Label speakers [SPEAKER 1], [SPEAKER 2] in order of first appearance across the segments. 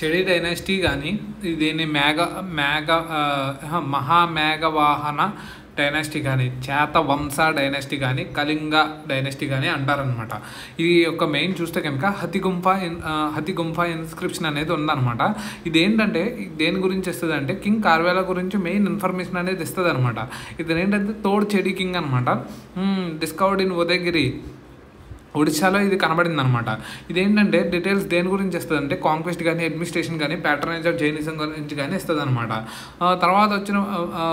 [SPEAKER 1] చెడి డైనాసిటీ కానీ దీన్ని మహామేఘవాహన డైనాసిటీ కానీ, శాతవంశ డైనాసిటీ కానీ, కళింగ డైనాసిటీ కానీ అంటారనమాట. ఇది యొక్క మెయిన్ చూస్తే కనుక హతిగుంఫ ఇన్స్క్రిప్షన్ అనేది ఉందన్నమాట. ఇదేంటంటే దేని గురించి ఇస్తుంది అంటే కింగ్ కార్వేలా గురించి మెయిన్ ఇన్ఫర్మేషన్ అనేది ఇస్తుంది అనమాట. ఇది ఏంటంటే తోడు చెడి కింగ్ అనమాట. డిస్కవర్డ్ ఇన్ ఉదయగిరి, ఒడిశాలో ఇది కనబడింది అనమాట. ఇదేంటంటే డీటెయిల్స్ దేని గురించి ఇస్తుంది అంటే కాంక్వెస్ట్ కానీ, అడ్మినిస్ట్రేషన్ కానీ, ప్యాటర్నేజ్ ఆఫ్ జైనిజం గురించి కానీ ఇస్తుంది అనమాట. తర్వాత వచ్చిన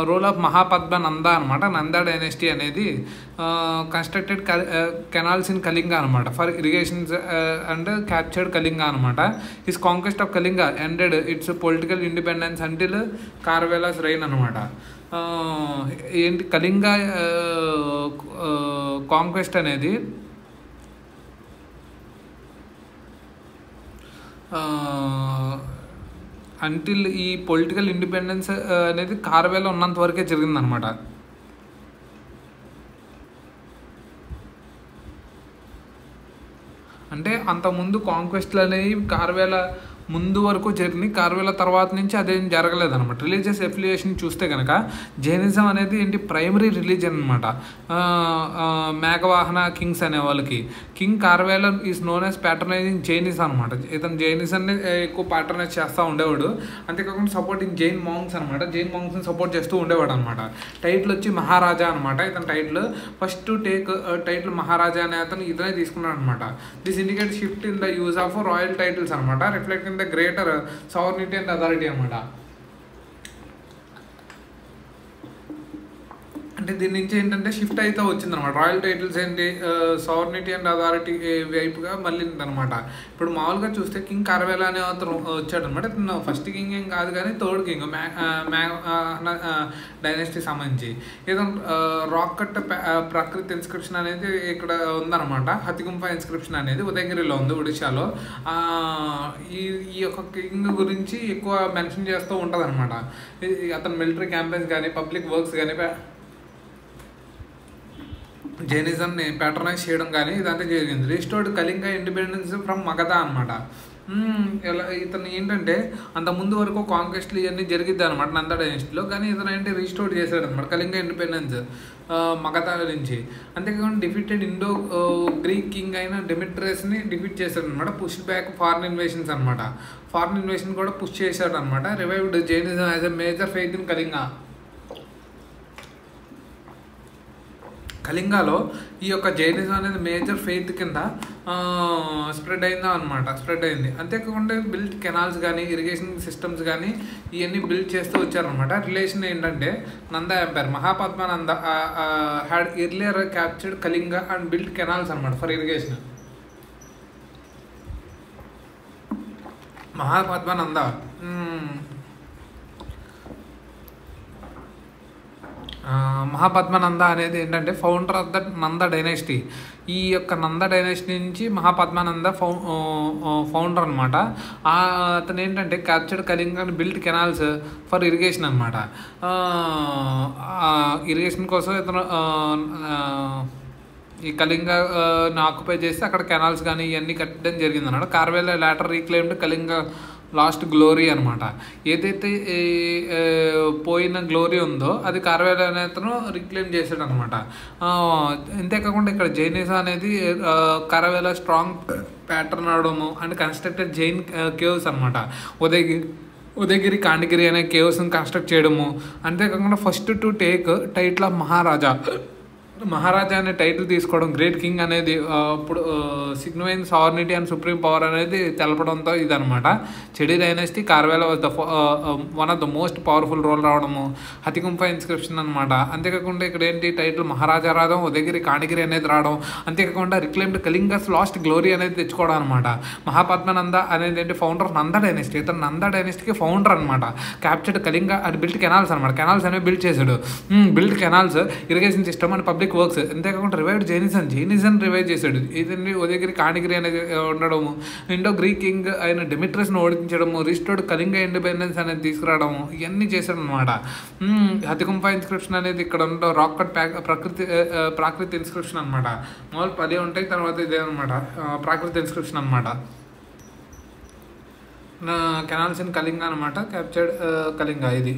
[SPEAKER 1] రోల్ ఆఫ్ మహాపద్మ నంద అనమాట. నంద డైనాసిటీ అనేది కన్స్ట్రక్టెడ్ కెనాల్స్ ఇన్ కళింగ అనమాట for irrigations and captured Kalinga అనమాట. His conquest of Kalinga ended its political independence until Kharavela's reign అనమాట. ఏంటి కళింగ కాంక్వెస్ట్ అనేది అంటిల్ ఈ పొలిటికల్ ఇండిపెండెన్స్ అనేది కార్వేలా ఉన్నంత వరకే జరిగిందనమాట. అంటే అంతకుముందు కాంక్వెస్ట్లు అనేవి కార్వేలా ముందు వరకు జరిగినాయి. కార్వేలా తర్వాత నుంచి అదేం జరగలేదన్నమాట. రిలీజియస్ ఎఫిలియేషన్ చూస్తే కనుక జైనిజం అనేది ఏంటి ప్రైమరీ రిలీజన్ అనమాట. మేఘవాహన కింగ్స్ అనే వాళ్ళకి king Kharavela is known as patronizing Jainism అనమాట. ఇతను జైనిజాన్ని ఎక్కువ ప్యాటర్నైజ్ చేస్తూ ఉండేవాడు. అంతేకాకుండా సపోర్టింగ్ జైన్ మాంగ్స్ అనమాట. జైన్ మాంగ్స్ని సపోర్ట్ చేస్తూ ఉండేవాడు అనమాట. టైటిల్ వచ్చి మహారాజా అనమాట. ఇతను టైటిల్ ఫస్ట్ టైటిల్ మహారాజా అనే అతను ఇతనే తీసుకున్నాడు అనమాట. This indicate shift in the use of royal titles అనమాట, reflecting the greater sovereignty and authority అనమాట. అంటే దీని నుంచి ఏంటంటే షిఫ్ట్ అయితే వచ్చిందనమాట. రాయల్ టైటిల్స్ ఏంటి సవర్నిటీ అండ్ అథారిటీ వైపుగా మళ్ళీ అనమాట. ఇప్పుడు మామూలుగా చూస్తే కింగ్ కార్వేలా అనే అతను వచ్చాడనమాట. ఇతను ఫస్ట్ కింగ్ ఏం కాదు కానీ థర్డ్ కింగ్ డైనాసిటీ సంబంధించి. ఏదో రాక్ కట్ ప్రకృతి ఇన్స్క్రిప్షన్ అనేది ఇక్కడ ఉందన్నమాట. హతిగుంఫ ఇన్స్క్రిప్షన్ అనేది ఉదయగిరిలో ఉంది, ఒడిశాలో. ఈ యొక్క కింగ్ గురించి ఎక్కువ మెన్షన్ చేస్తూ ఉంటుంది అనమాట. అతను మిలిటరీ క్యాంపెయిన్స్ కానీ, పబ్లిక్ వర్క్స్ కానీ, జైనిజంని ప్యాటర్నైజ్ చేయడం కానీ ఇదంతా జరిగింది. Restored Kalinga independence from Magadha అనమాట. ఇలా ఇతను ఏంటంటే అంత ముందు వరకు కాంక్వెస్ట్లు ఇవన్నీ జరిగిద్ది అనమాట నంద డైనాసిటీలో. కానీ ఇతను ఏంటి రిస్టోర్ చేశాడు అనమాట కళింగ ఇండిపెండెన్స్ మగధ నుంచి. అంతేకాకుండా డిఫీటెడ్ ఇండో గ్రీక్ కింగ్ అయిన డెమిట్రియస్ని డిఫీట్ చేశాడు అనమాట. పుష్ బ్యాక్ ఫారిన్ ఇన్వేషన్స్ అనమాట. ఫారిన్ ఇన్వేషన్ కూడా పుష్ చేశాడు అనమాట. Revived Jainism as a major faith in Kalinga. కళింగాలో ఈ యొక్క జైనిజం అనేది మేజర్ ఫెయిత్ కింద స్ప్రెడ్ అయింది. అంతేకాకుండా బిల్డ్ కెనాల్స్ కానీ, ఇరిగేషన్ సిస్టమ్స్ కానీ ఇవన్నీ బిల్డ్ చేస్తూ వచ్చారనమాట. రిలేషన్ ఏంటంటే Nanda empire Mahapadma Nanda had earlier captured Kalinga and build canals అనమాట ఫర్ ఇరిగేషన్. మహాపద్మ నంద మహాపద్మనంద అనేది ఏంటంటే founder of the Nanda dynasty. ఈ యొక్క నంద డైనాసిటీ నుంచి మహాపద్మనంద ఫౌండర్ అనమాట. అతను ఏంటంటే captured Kalinga and built canals for irrigation అనమాట. ఇరిగేషన్ కోసం ఇతను ఈ కళింగని ఆక్యుపై చేసి అక్కడ కెనాల్స్ కానీ ఇవన్నీ కట్టడం జరిగింది అన్నమాట. కార్వేలా లాటర్ రీక్లెయిమ్డ్ కళింగ లాస్ట్ గ్లోరీ అనమాట. ఏదైతే పోయిన గ్లోరీ ఉందో అది కార్వేలా అనే అతను రీక్లెయిమ్ చేశాడు అనమాట. అంతేకాకుండా ఇక్కడ జైనిజం అనేది కార్వేలా స్ట్రాంగ్ ప్యాటర్న్ అవడము అండ్ కన్స్ట్రక్టెడ్ జైన్ కేవ్స్ అనమాట. ఉదయగిరి కాండిగిరి అనే కేవ్స్ని కన్స్ట్రక్ట్ చేయడము. అంతేకాకుండా first to take title of maharaja అనే టైటిల్ తీసుకోవడం, గ్రేట్ కింగ్ అనేది ఇప్పుడు signifying sovereignty and supreme power అనేది తెలపడంతో ఇదనమాట. Chedi dynasty Kharavela was the one of the most powerful role రావడము, హతిగుంఫ ఇన్స్క్రిప్షన్ అనమాట. అంతేకాకుండా ఇక్కడ ఏంటి టైటిల్ మహారాజా రావడం, ఉదయగిరి కాండిగిరి అనేది రావడం, అంతేకాకుండా రిక్లెయిమ్డ్ కళింగస్ లాస్ట్ గ్లోరీ అనేది తెచ్చుకోవడం అనమాట. మహాపద్మనంద అనేది ఏంటి ఫౌండర్ ఆఫ్ నంద డైనాసిటీ. ఇతను నంద డైనాసిటీకి ఫౌండర్ అనమాట. Captured Kalinga and built canals అనమాట. కెనాల్స్ అనేవి బిల్డ్ చేశాడు. Build canals, irrigation system and public works. అంతేకాకుండా రివైవ్డ్ జైనిజం రివైవ్ చేశాడు. ఇదండి ఉదయగిరి కాండిగిరి అనేది ఉండడము, ఇండో గ్రీక్ కింగ్ అయిన డెమిట్రియస్ను ఓడించడము, రిస్టోర్డ్ కళింగ ఇండిపెండెన్స్ అనేది తీసుకురావడము ఇవన్నీ చేశాడు అనమాట. హతిగుంఫ ఇన్స్క్రిప్షన్ అనేది ఇక్కడ ఉండడం రాక్ కట్ ప్రాకృతి ఇన్స్క్రిప్షన్ అనమాట. మామూలు 10 ఉంటాయి, తర్వాత ఇదే అనమాట ప్రాకృతి ఇన్స్క్రిప్షన్ అనమాట. కెనాల్స్ ఇన్ కళింగ అనమాట, క్యాప్చర్డ్ కళింగ ఇది.